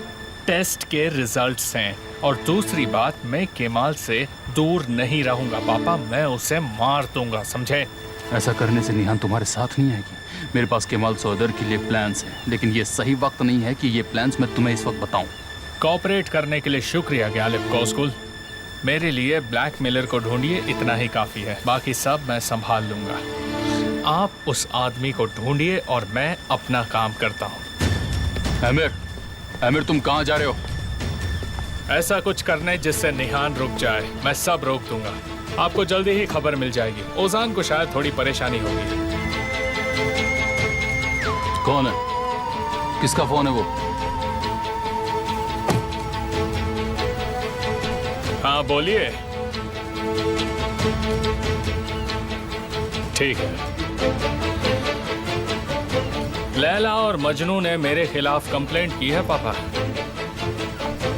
टेस्ट के रिजल्ट्स हैं। और दूसरी बात, मैं केमाल से दूर नहीं रहूंगा पापा। मैं उसे मार दूंगा, समझे?
ऐसा करने से निहान तुम्हारे साथ नहीं आएगी। मेरे पास केमाल सोएतेर के लिए प्लान्स हैं, लेकिन ये सही वक्त नहीं है कि ये प्लान्स मैं तुम्हें इस वक्त बताऊं।
कोऑपरेट करने के लिए शुक्रिया गैलिब कोस्कुल। मेरे लिए ब्लैकमेलर को ढूंढिए, इतना ही काफी है। बाकी सब मैं संभाल लूंगा। आप उस आदमी को ढूंढिए और मैं अपना काम करता हूँ।
आमिर तुम कहाँ जा रहे हो?
ऐसा कुछ करने जिससे निहान रुक जाए। मैं सब रोक दूंगा। आपको जल्दी ही खबर मिल जाएगी। ओजान को शायद थोड़ी परेशानी होगी।
कौन है? किसका फोन है वो?
हाँ बोलिए। ठीक है। लैला और मजनू ने मेरे खिलाफ कंप्लेंट की है पापा।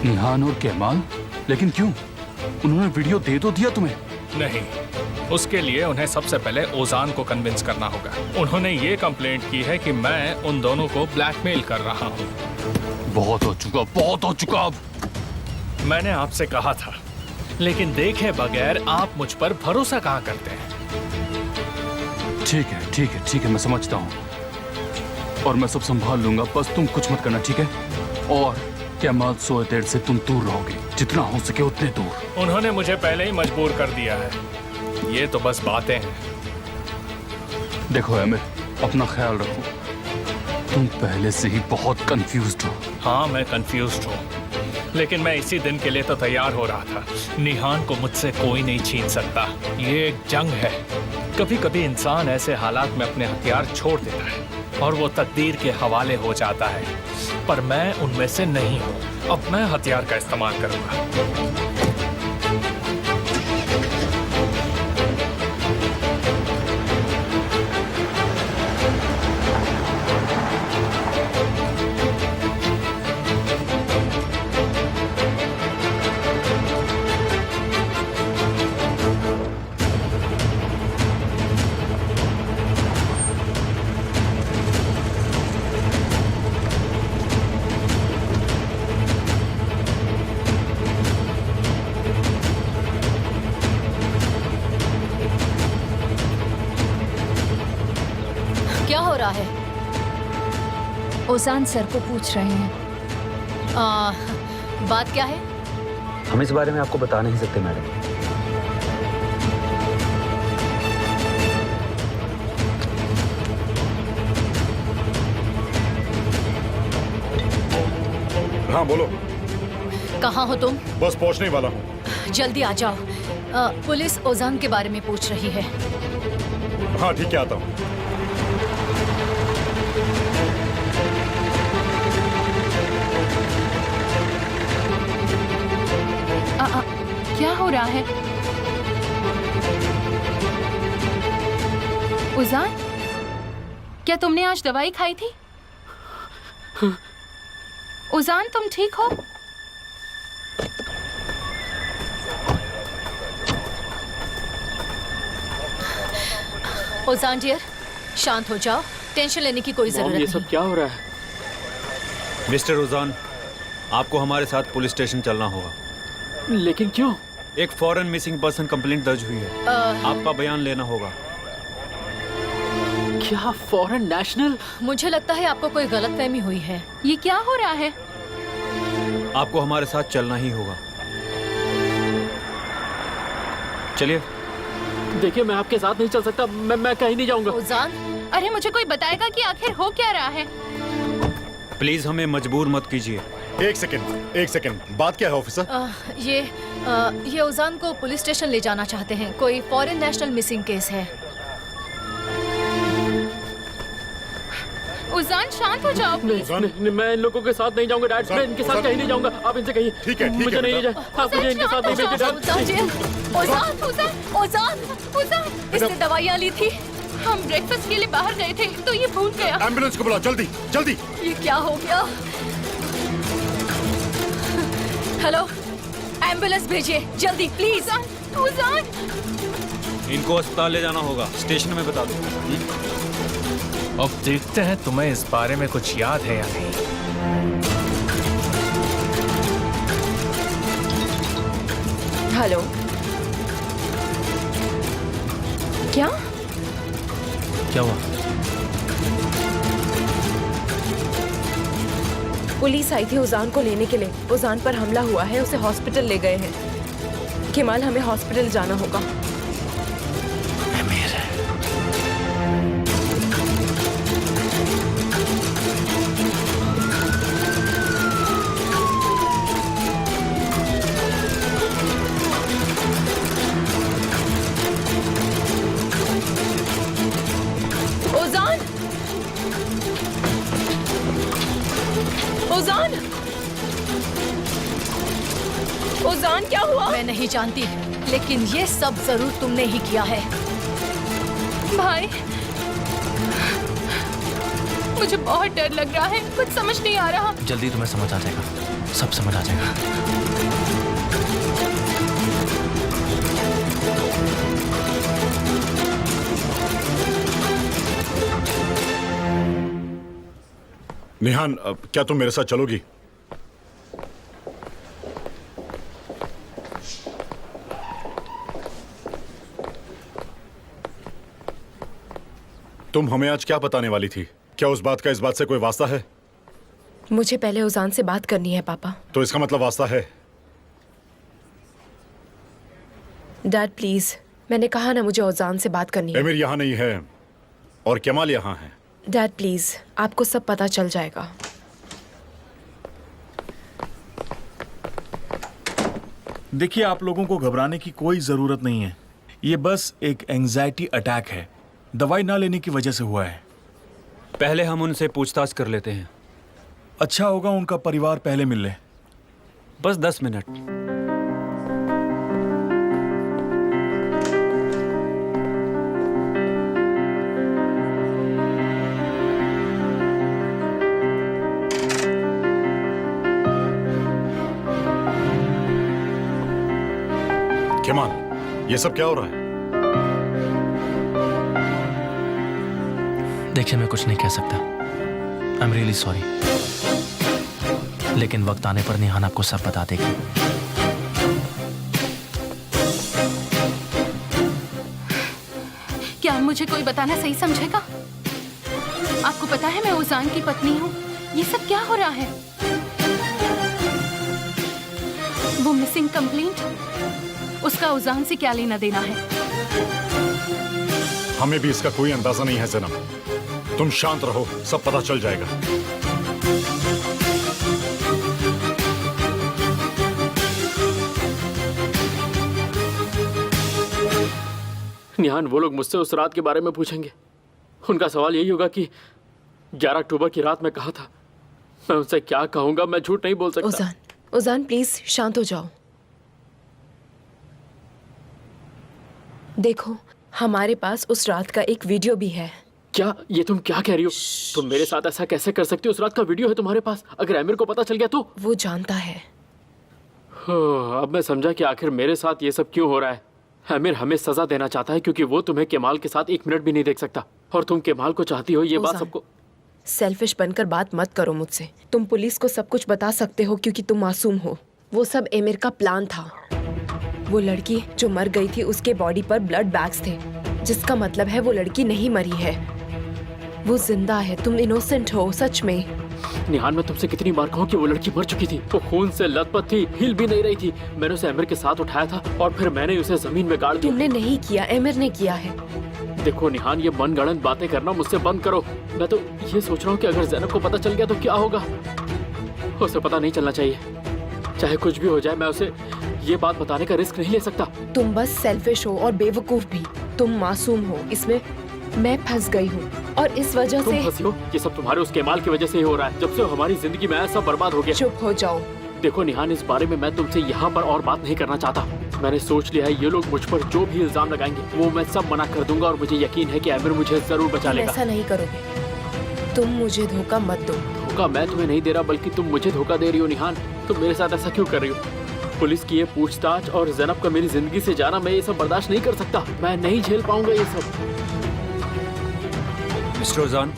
निहान और केमाल? लेकिन क्यों? उन्होंने वीडियो दे तो दिया तुम्हें?
नहीं, उसके लिए उन्हें सबसे पहले ओजान को कन्विंस करना होगा। उन्होंने ये कंप्लेंट की है कि मैं उन दोनों को ब्लैकमेल कर रहा हूँ।
बहुत हो चुका, बहुत हो चुका। अब
मैंने आपसे कहा था, लेकिन देखे बगैर आप मुझ पर भरोसा कहाँ करते हैं?
ठीक है, ठीक है, ठीक है, मैं समझता हूँ और मैं सब संभाल लूंगा। बस तुम कुछ मत करना, ठीक है? और केमाल सोए देर से तुम दूर रहोगे, जितना हो सके उतने दूर।
उन्होंने मुझे पहले ही मजबूर कर दिया है। ये तो बस बातें हैं।
देखो आमिर, अपना ख्याल रखो। तुम पहले से ही बहुत कंफ्यूज्ड हो।
हाँ, मैं कंफ्यूज्ड हूँ, लेकिन मैं इसी दिन के लिए तो तैयार हो रहा था। निहान को मुझसे कोई नहीं छीन सकता। ये एक जंग है। कभी कभी इंसान ऐसे हालात में अपने हथियार छोड़ देता है और वो तकदीर के हवाले हो जाता है, पर मैं उनमें से नहीं हूँ। अब मैं हथियार का इस्तेमाल करूँगा।
क्या हो रहा है?
ओजान सर को पूछ रहे हैं।
बात क्या है?
हम इस बारे में आपको बता नहीं सकते मैडम।
हाँ बोलो।
कहाँ हो तुम?
बस पहुंचने वाला हूँ।
जल्दी आ जाओ। पुलिस ओजान के बारे में पूछ रही है।
हाँ ठीक है, आता हूँ।
क्या हो रहा है? उजान, क्या तुमने आज दवाई खाई थी? उजान, तुम ठीक हो?
ओजान डियर, शांत हो जाओ। टेंशन लेने की कोई जरूरत
ये
नहीं।
सब क्या हो रहा है?
मिस्टर ओजान, आपको हमारे साथ पुलिस स्टेशन चलना होगा।
लेकिन क्यों?
एक फॉरेन मिसिंग पर्सन कंप्लेंट दर्ज हुई है। आपका बयान लेना होगा।
क्या फॉरेन नेशनल?
मुझे लगता है आपको कोई गलतफहमी हुई है।
ये क्या हो रहा है?
आपको हमारे साथ चलना ही होगा। चलिए।
देखिए, मैं आपके साथ नहीं चल सकता। मैं कहीं नहीं जाऊंगा।
ओजान,
अरे मुझे कोई बताएगा कि आखिर हो क्या रहा है?
प्लीज हमें मजबूर मत कीजिए।
एक सेकंड, बात क्या है ऑफिसर?
ये ओजान को पुलिस स्टेशन ले जाना चाहते हैं। कोई फॉरेन नेशनल मिसिंग केस है।
उजान, शांत हो जाओ प्लीज।
नहीं, मैं इन लोगों के साथ नहीं जाऊंगा डैड। मैं इनके साथ कहीं नहीं जाऊंगा। आप इनसे कहिए।
ठीक है,
मुझे नहीं जाए। आप मुझे इनके साथ नहीं भेजिए डैड।
ओजान, इसने दवाइयाँ ली थी।
हम ब्रेकफास्ट के लिए बाहर गए थे तो ये भूल गया।
एम्बुलेंस को बुलाओ, जल्दी जल्दी।
ये क्या हो गया? हेलो, एम्बुलेंस भेजिए जल्दी प्लीज।
उजान,
इनको अस्पताल ले जाना होगा। स्टेशन में बता दो।
अब देखते हैं तुम्हें इस बारे में कुछ याद है या नहीं।
हेलो, क्या
हुआ?
पुलिस आई थी ओजान को लेने के लिए। ओजान पर हमला हुआ है, उसे हॉस्पिटल ले गए हैं। केमाल, हमें हॉस्पिटल जाना होगा।
अमीर,
ओजान, ओजान, ओजान, क्या हुआ?
मैं नहीं जानती, लेकिन ये सब जरूर तुमने ही किया है।
भाई, मुझे बहुत डर लग रहा है, कुछ समझ नहीं आ रहा।
जल्दी तुम्हें समझ आ जाएगा, सब समझ आ जाएगा।
निहान, क्या तुम मेरे साथ चलोगी? तुम हमें आज क्या बताने वाली थी? क्या उस बात का इस बात से कोई वास्ता है?
मुझे पहले ओजान से बात करनी है पापा।
तो इसका मतलब वास्ता है?
डैड प्लीज, मैंने कहा ना मुझे ओजान से बात करनी है।
एमिर यहाँ नहीं है और केमाल यहाँ है।
डैड प्लीज, आपको सब पता चल जाएगा।
देखिए, आप लोगों को घबराने की कोई जरूरत नहीं है। ये बस एक एंजाइटी अटैक है, दवाई ना लेने की वजह से हुआ है।
पहले हम उनसे पूछताछ कर लेते हैं।
अच्छा होगा उनका परिवार पहले मिल ले।
बस 10 मिनट।
केमाल, ये सब क्या हो रहा है?
देखिए, मैं कुछ नहीं कह सकता। आई एम रियली सॉरी, लेकिन वक्त आने पर निहान आपको सब बता देगी।
क्या मुझे कोई बताना सही समझेगा? आपको पता है मैं ओजान की पत्नी हूँ। ये सब क्या हो रहा है? वो मिसिंग कंप्लेंट, उसका ओजान से क्या लेना देना है?
हमें भी इसका कोई अंदाजा नहीं है ज़ैनब। तुम शांत रहो, सब पता चल जाएगा।
निहान, वो लोग मुझसे उस रात के बारे में पूछेंगे। उनका सवाल यही होगा कि 11 अक्टूबर की रात में कहा था। मैं उनसे क्या कहूंगा? मैं झूठ नहीं बोल सकता।
ओजान, ओजान प्लीज शांत हो जाओ। देखो, हमारे पास उस रात का एक वीडियो भी है।
क्या? ये तुम क्या कह रही हो? तुम मेरे साथ ऐसा कैसे कर सकती हो? उस रात का वीडियो है तुम्हारे पास। अगर आमिर को पता चल गया तो?
वो जानता है।
अब मैं समझा कि आखिर मेरे साथ ये सब क्यों हो रहा है। आमिर हमें सजा देना चाहता है क्योंकि वो तुम्हें केमाल के साथ 1 मिनट भी नहीं देख सकता, और तुम केमाल को चाहती हो। ये बात सबको।
सेल्फिश बनकर बात मत करो मुझसे। तुम पुलिस को सब कुछ बता सकते हो क्योंकि तुम मासूम हो। वो सब आमिर का प्लान था। वो लड़की जो मर गई थी, उसके बॉडी पर ब्लड बैग्स थे, जिसका मतलब है वो लड़की नहीं मरी है, वो जिंदा है। तुम इनोसेंट हो सच में।
निहान, मैं तुमसे कितनी बार कहूं कि वो लड़की मर चुकी थी। वो खून से लथपथ थी, हिल भी नहीं रही थी। मैंने उसे आमिर के साथ उठाया था और फिर मैंने उसे जमीन में गाड़ दिया।
तुमने नहीं किया, आमिर ने किया है।
देखो निहान, ये मनगढ़ंत बातें करना मुझसे बंद करो। मैं तो ये सोच रहा हूँ कि अगर ज़ैनब को पता चल गया तो क्या होगा। उसे पता नहीं चलना चाहिए। चाहे कुछ भी हो जाए, मैं उसे ये बात बताने का रिस्क नहीं ले सकता।
तुम बस सेल्फिश हो और बेवकूफ भी। तुम मासूम हो, इसमें मैं फंस गई हूँ और इस वजह
तुम
से।
फंसी हो? ये सब तुम्हारे उस केमाल की वजह से ही हो रहा है। जब से हमारी जिंदगी में ऐसा बर्बाद हो गया।
चुप हो जाओ।
देखो निहान, इस बारे में मैं तुमसे यहाँ पर और बात नहीं करना चाहता। मैंने सोच लिया है, ये लोग मुझ पर जो भी इल्जाम लगाएंगे वो मैं सब मना कर दूंगा, और मुझे यकीन है कि आमिर मुझे जरूर बचा लेगा।
ऐसा नहीं करोगे। तुम मुझे धोखा मत दो।
धोखा मैं तुम्हें नहीं दे रहा, बल्कि तुम मुझे धोखा दे रही हो। निहान, तुम मेरे साथ ऐसा क्यों कर रही हो? पुलिस की ये पूछताछ और ज़ैनब का मेरी जिंदगी से जाना, मैं ये सब बर्दाश्त नहीं कर सकता। मैं नहीं झेल पाऊंगा ये सब।
मिस्टर ओजान,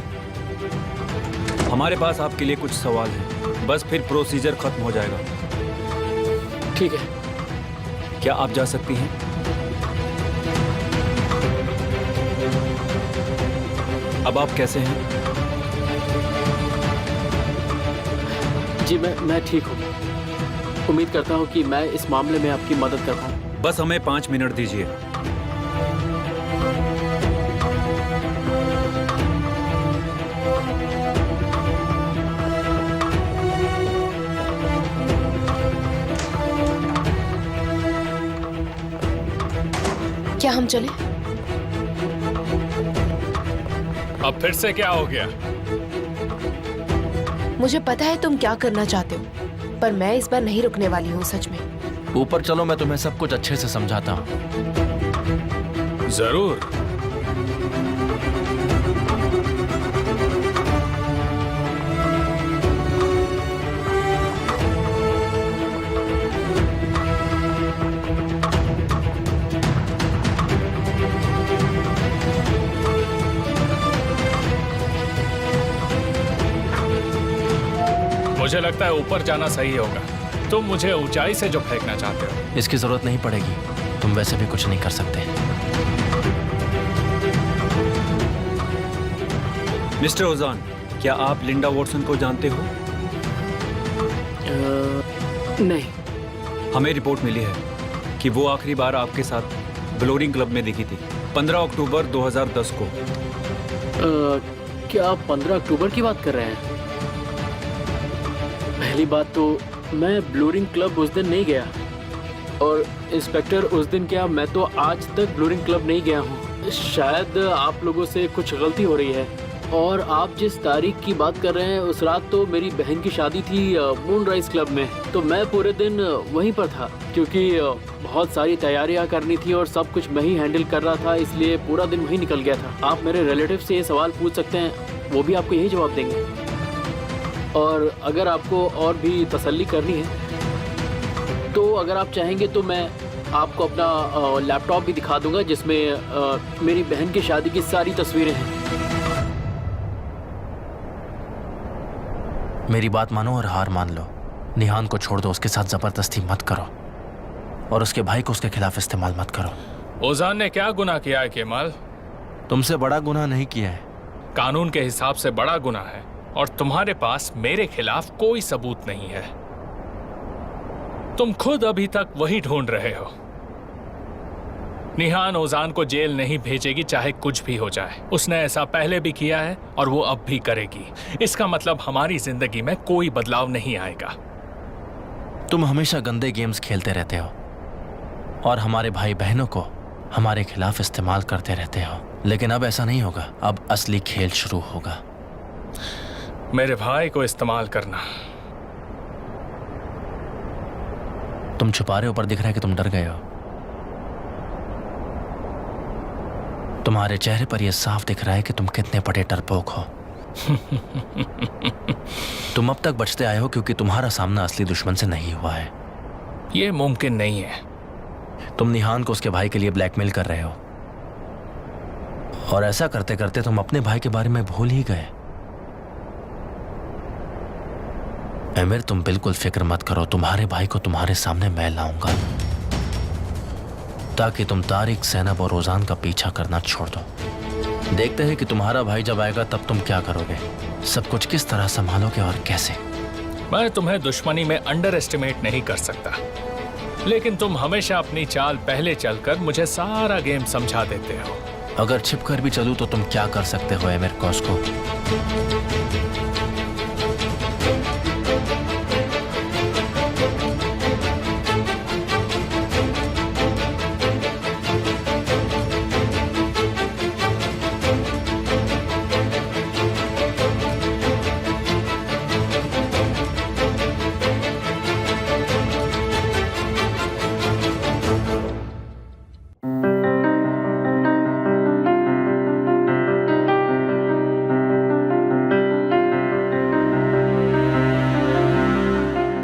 हमारे पास आपके लिए कुछ सवाल हैं, बस फिर प्रोसीजर खत्म हो जाएगा।
ठीक है।
क्या आप जा सकती हैं? अब आप कैसे हैं?
जी मैं ठीक हूँ। उम्मीद करता हूँ कि मैं इस मामले में आपकी मदद कर पाऊँ।
बस हमें 5 मिनट दीजिए।
क्या हम चले?
अब फिर से क्या हो गया?
मुझे पता है तुम क्या करना चाहते हो, पर मैं इस बार नहीं रुकने वाली हूँ सच में।
ऊपर चलो, मैं तुम्हें सब कुछ अच्छे से समझाता हूँ।
जरूर। मुझे लगता है ऊपर जाना सही होगा। तुम मुझे ऊंचाई से जो फेंकना चाहते हो।
इसकी जरूरत नहीं पड़ेगी, तुम वैसे भी कुछ नहीं कर सकते।
मिस्टर ओजान, क्या आप लिंडा वॉटसन को जानते हो?
नहीं।
हमें रिपोर्ट मिली है कि वो आखिरी बार आपके साथ ब्लोरिंग क्लब में दिखी थी 15 अक्टूबर 2010 को।
क्या आप 15 अक्टूबर की बात कर रहे हैं? पहली बात तो मैं ब्लूरिंग क्लब उस दिन नहीं गया, और इंस्पेक्टर उस दिन क्या, मैं तो आज तक ब्लूरिंग क्लब नहीं गया हूँ। शायद आप लोगों से कुछ गलती हो रही है। और आप जिस तारीख की बात कर रहे हैं, उस रात तो मेरी बहन की शादी थी मूनराइज क्लब में, तो मैं पूरे दिन वहीं पर था क्योंकि बहुत सारी तैयारियां करनी थी और सब कुछ मैं ही हैंडल कर रहा था, इसलिए पूरा दिन वहीं निकल गया था। आप मेरे रिलेटिव से ये सवाल पूछ सकते हैं, वो भी आपको यही जवाब देंगे। और अगर आपको और भी तसल्ली करनी है तो अगर आप चाहेंगे तो मैं आपको अपना लैपटॉप भी दिखा दूंगा जिसमें मेरी बहन की शादी की सारी तस्वीरें हैं।
मेरी बात मानो और हार मान लो। निहान को छोड़ दो, उसके साथ जबरदस्ती मत करो और उसके भाई को उसके खिलाफ इस्तेमाल मत करो।
ओजान ने क्या गुनाह किया है केमाल?
तुमसे बड़ा गुनाह नहीं किया है।
कानून के हिसाब से बड़ा गुनाह है और तुम्हारे पास मेरे खिलाफ कोई सबूत नहीं है। तुम खुद अभी तक वही ढूंढ रहे हो। निहान ओजान को जेल नहीं भेजेगी चाहे कुछ भी हो जाए। उसने ऐसा पहले भी किया है और वो अब भी करेगी। इसका मतलब हमारी जिंदगी में कोई बदलाव नहीं आएगा।
तुम हमेशा गंदे गेम्स खेलते रहते हो और हमारे भाई बहनों को हमारे खिलाफ इस्तेमाल करते रहते हो, लेकिन अब ऐसा नहीं होगा। अब असली खेल शुरू होगा।
मेरे भाई को इस्तेमाल करना।
तुम छुपा रहे हो, पर दिख रहा है कि तुम डर गए हो। तुम्हारे चेहरे पर यह साफ दिख रहा है कि तुम कितने बड़े डरपोक हो। तुम अब तक बचते आए हो क्योंकि तुम्हारा सामना असली दुश्मन से नहीं हुआ है।
यह मुमकिन नहीं है।
तुम निहान को उसके भाई के लिए ब्लैकमेल कर रहे हो और ऐसा करते करते तुम अपने भाई के बारे में भूल ही गए। एमिर, तुम बिल्कुल फिक्र मत करो। तुम्हारे भाई को तुम्हारे सामने मैं लाऊंगा ताकि तुम तारिक, सैनब और ओजान का पीछा करना छोड़ दो। देखते हैं कि तुम्हारा भाई जब आएगा तब तुम क्या करोगे, सब कुछ किस तरह संभालोगे और कैसे।
मैं तुम्हें दुश्मनी में अंडर एस्टिमेट नहीं कर सकता, लेकिन तुम हमेशा अपनी चाल पहले चलकर मुझे सारा गेम समझा देते हो।
अगर छिपकर भी चलूं तो तुम क्या कर सकते हो एमिर कॉस्को?